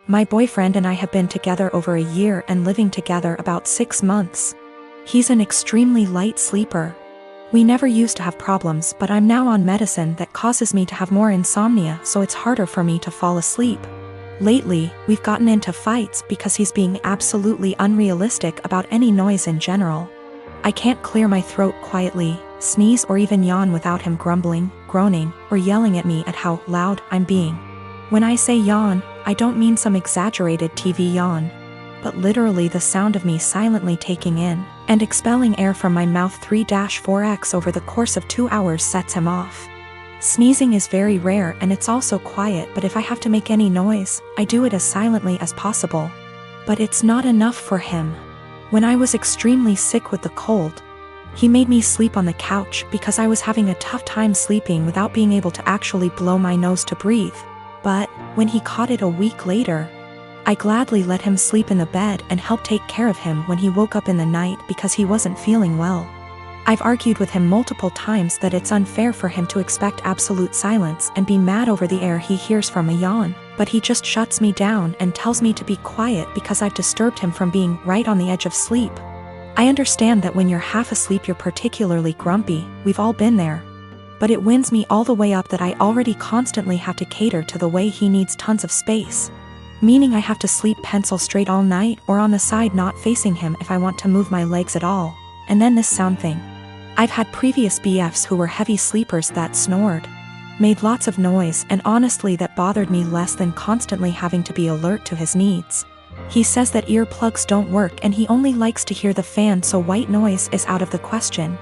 My boyfriend and I have been together over a year and living together about 6 months. He's an extremely light sleeper. We never used to have problems, but I'm now on medicine that causes me to have more insomnia, so it's harder for me to fall asleep. Lately, we've gotten into fights because he's being absolutely unrealistic about any noise in general. I can't clear my throat quietly, sneeze or even yawn without him grumbling, groaning, or yelling at me at how loud I'm being. When I say yawn, I don't mean some exaggerated TV yawn, but literally the sound of me silently taking in and expelling air from my mouth 3-4x over the course of 2 hours sets him off. Sneezing is very rare and it's also quiet, but if I have to make any noise, I do it as silently as possible. But it's not enough for him. When I was extremely sick with the cold, he made me sleep on the couch because I was having a tough time sleeping without being able to actually blow my nose to breathe. But when he caught it a week later, I gladly let him sleep in the bed and help take care of him when he woke up in the night because he wasn't feeling well. I've argued with him multiple times that it's unfair for him to expect absolute silence and be mad over the air he hears from a yawn, but he just shuts me down and tells me to be quiet because I've disturbed him from being right on the edge of sleep. I understand that when you're half asleep you're particularly grumpy, we've all been there. But it winds me all the way up that I already constantly have to cater to the way he needs tons of space. Meaning I have to sleep pencil straight all night or on the side not facing him if I want to move my legs at all. And then this sound thing. I've had previous BFs who were heavy sleepers that snored, made lots of noise, and honestly that bothered me less than constantly having to be alert to his needs. He says that earplugs don't work and he only likes to hear the fan, so white noise is out of the question.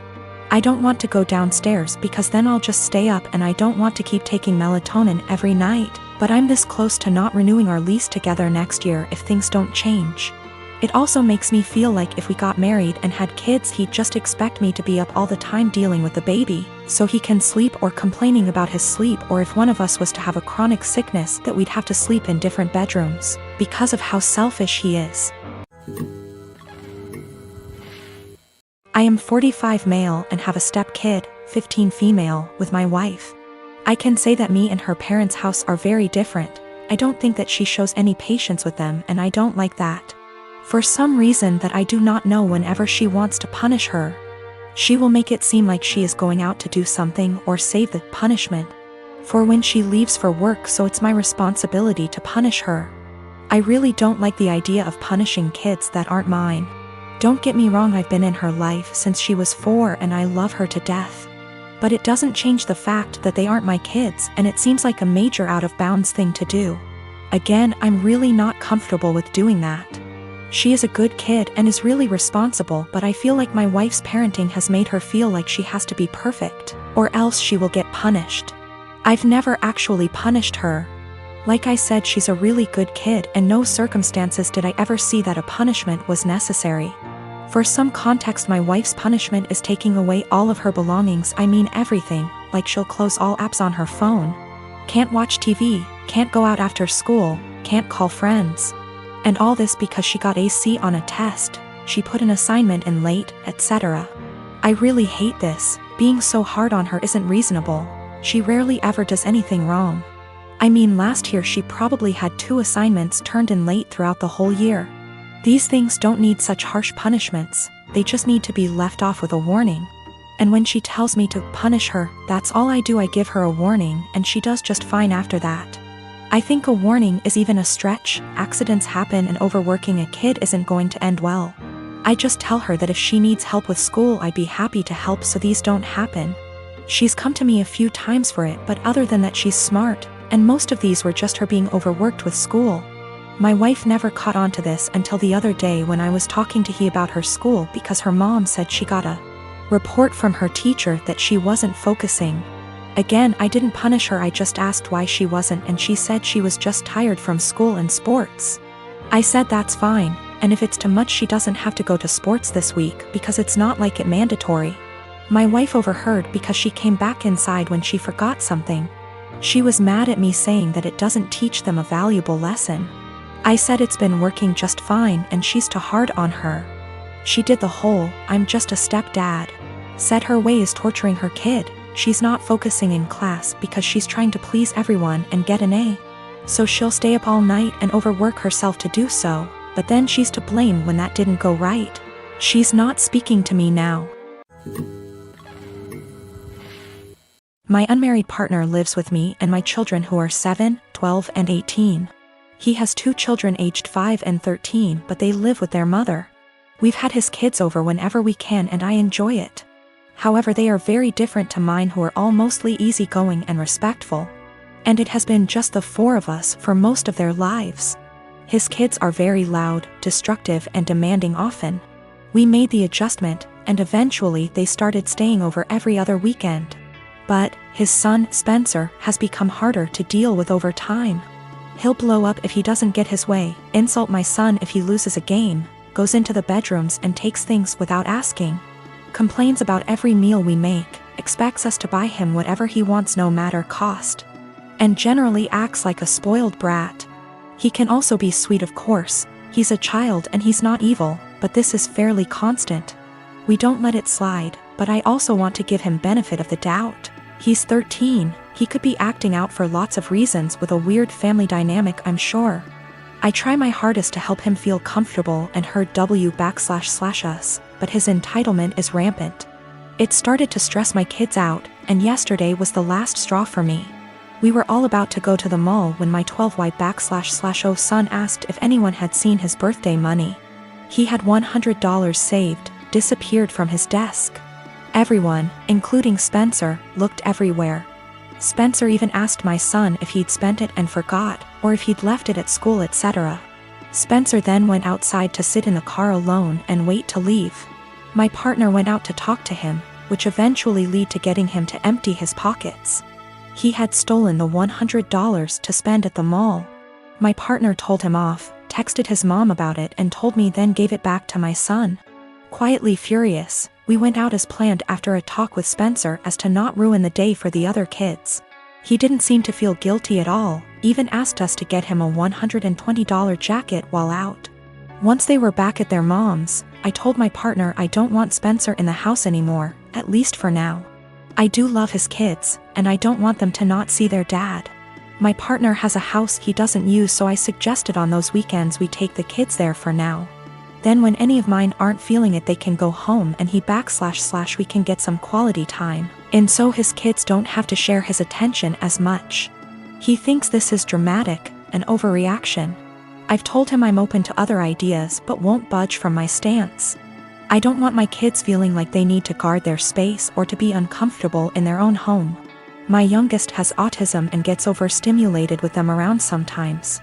I don't want to go downstairs because then I'll just stay up, and I don't want to keep taking melatonin every night, but I'm this close to not renewing our lease together next year if things don't change. It also makes me feel like if we got married and had kids he'd just expect me to be up all the time dealing with the baby, so he can sleep, or complaining about his sleep, or if one of us was to have a chronic sickness that we'd have to sleep in different bedrooms, because of how selfish he is. I am 45 male and have a step-kid, 15 female, with my wife. I can say that me and her parents' house are very different. I don't think that she shows any patience with them, and I don't like that. For some reason that I do not know, whenever she wants to punish her, she will make it seem like she is going out to do something or save the punishment for when she leaves for work, so it's my responsibility to punish her. I really don't like the idea of punishing kids that aren't mine. Don't get me wrong, I've been in her life since she was 4 and I love her to death. But it doesn't change the fact that they aren't my kids, and it seems like a major out-of-bounds thing to do. Again, I'm really not comfortable with doing that. She is a good kid and is really responsible, but I feel like my wife's parenting has made her feel like she has to be perfect, or else she will get punished. I've never actually punished her. Like I said, she's a really good kid, and no circumstances did I ever see that a punishment was necessary. For some context, my wife's punishment is taking away all of her belongings. I mean everything, like she'll close all apps on her phone, can't watch TV, can't go out after school, can't call friends. And all this because she got a C on a test, she put an assignment in late, etc. I really hate this. Being so hard on her isn't reasonable. She rarely ever does anything wrong. I mean, last year she probably had 2 assignments turned in late throughout the whole year. These things don't need such harsh punishments, they just need to be left off with a warning. And when she tells me to punish her, that's all I do. I give her a warning and she does just fine after that. I think a warning is even a stretch. Accidents happen and overworking a kid isn't going to end well. I just tell her that if she needs help with school I'd be happy to help so these don't happen. She's come to me a few times for it, but other than that she's smart, and most of these were just her being overworked with school. My wife never caught on to this until the other day when I was talking to her about her school, because her mom said she got a report from her teacher that she wasn't focusing. Again, I didn't punish her, I just asked why she wasn't, and she said she was just tired from school and sports. I said that's fine, and if it's too much she doesn't have to go to sports this week because it's not like it mandatory. My wife overheard because she came back inside when she forgot something. She was mad at me, saying that it doesn't teach them a valuable lesson. I said it's been working just fine and she's too hard on her. She did the whole "I'm just a stepdad" said her way is torturing her kid. She's not focusing in class because she's trying to please everyone and get an A. So she'll stay up all night and overwork herself to do so, but then she's to blame when that didn't go right. She's not speaking to me now. My unmarried partner lives with me and my children who are 7, 12, and 18. He has 2 children aged 5 and 13, but they live with their mother. We've had his kids over whenever we can and I enjoy it. However, they are very different to mine, who are all mostly easygoing and respectful. And it has been just the 4 of us for most of their lives. His kids are very loud, destructive, and demanding often. We made the adjustment, and eventually they started staying over every other weekend. But his son, Spencer, has become harder to deal with over time. He'll blow up if he doesn't get his way, insult my son if he loses a game, goes into the bedrooms and takes things without asking, complains about every meal we make, expects us to buy him whatever he wants no matter cost, and generally acts like a spoiled brat. He can also be sweet, of course. He's a child and he's not evil, but this is fairly constant. We don't let it slide, but I also want to give him benefit of the doubt. He's 13, he could be acting out for lots of reasons with a weird family dynamic, I'm sure. I try my hardest to help him feel comfortable and heard //us, but his entitlement is rampant. It started to stress my kids out, and yesterday was the last straw for me. We were all about to go to the mall when my 12Y//O son asked if anyone had seen his birthday money. He had $100 saved, disappeared from his desk. Everyone, including Spencer, looked everywhere. Spencer even asked my son if he'd spent it and forgot, or if he'd left it at school, etc. Spencer then went outside to sit in the car alone and wait to leave. My partner went out to talk to him, which eventually led to getting him to empty his pockets. He had stolen the $100 to spend at the mall. My partner told him off, texted his mom about it and told me, then gave it back to my son. Quietly furious, we went out as planned after a talk with Spencer as to not ruin the day for the other kids. He didn't seem to feel guilty at all, even asked us to get him a $120 jacket while out. Once they were back at their mom's, I told my partner I don't want Spencer in the house anymore, at least for now. I do love his kids, and I don't want them to not see their dad. My partner has a house he doesn't use, so I suggested on those weekends we take the kids there for now. Then when any of mine aren't feeling it, they can go home and / we can get some quality time, and so his kids don't have to share his attention as much. He thinks this is dramatic, an overreaction. I've told him I'm open to other ideas but won't budge from my stance. I don't want my kids feeling like they need to guard their space or to be uncomfortable in their own home. My youngest has autism and gets overstimulated with them around sometimes.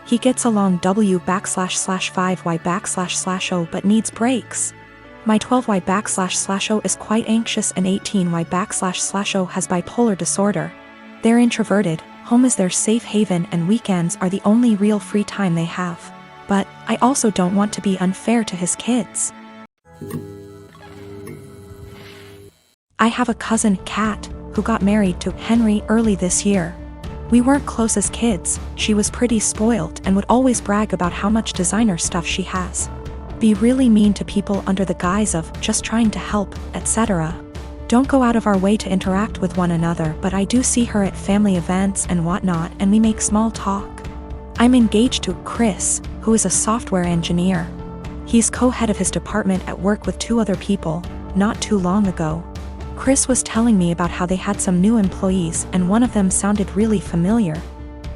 He gets along W//5Y//O but needs breaks. My 12Y//O is quite anxious and 18Y//O has bipolar disorder. They're introverted, home is their safe haven and weekends are the only real free time they have. But I also don't want to be unfair to his kids. I have a cousin, Kat, who got married to Henry early this year. We weren't close as kids, she was pretty spoiled and would always brag about how much designer stuff she has. Be really mean to people under the guise of just trying to help, etc. Don't go out of our way to interact with one another, but I do see her at family events and whatnot and we make small talk. I'm engaged to Chris, who is a software engineer. He's co-head of his department at work with 2 other people, not too long ago. Chris was telling me about how they had some new employees and one of them sounded really familiar.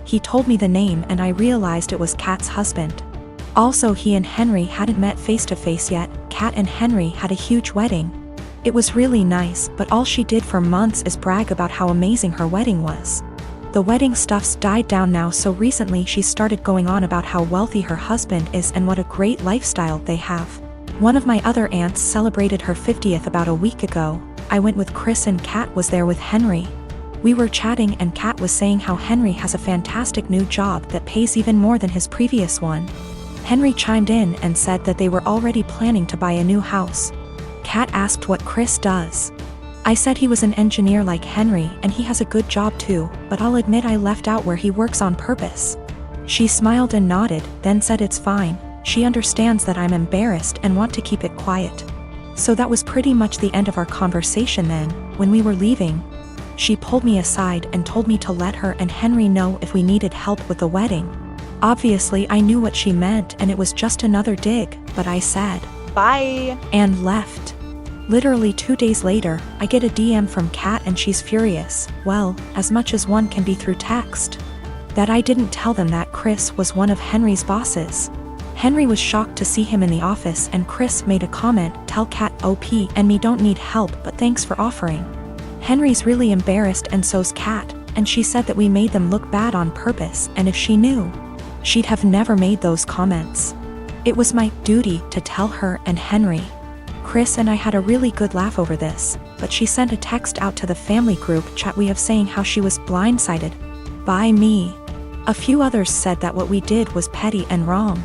He told me the name and I realized it was Kat's husband. Also, he and Henry hadn't met face to face yet. Kat and Henry had a huge wedding. It was really nice, but all she did for months is brag about how amazing her wedding was. The wedding stuff's died down now, so recently she started going on about how wealthy her husband is and what a great lifestyle they have. One of my other aunts celebrated her 50th about a week ago. I went with Chris and Kat was there with Henry. We were chatting and Kat was saying how Henry has a fantastic new job that pays even more than his previous one. Henry chimed in and said that they were already planning to buy a new house. Kat asked what Chris does. I said he was an engineer like Henry and he has a good job too, but I'll admit I left out where he works on purpose. She smiled and nodded, then said it's fine. She understands that I'm embarrassed and want to keep it quiet. So that was pretty much the end of our conversation then. When we were leaving, She pulled me aside and told me to let her and Henry know if we needed help with the wedding. Obviously, I knew what she meant and it was just another dig, but I said, "Bye," and left. Literally 2 days later, I get a DM from Kat and she's furious, well, as much as one can be through text. That I didn't tell them that Chris was one of Henry's bosses. Henry was shocked to see him in the office and Chris made a comment, "Tell Kat OP and me don't need help but thanks for offering." Henry's really embarrassed and so's Kat, and she said that we made them look bad on purpose and if she knew, she'd have never made those comments. It was my duty to tell her and Henry. Chris and I had a really good laugh over this, but she sent a text out to the family group chat we have saying how she was blindsided by me. A few others said that what we did was petty and wrong.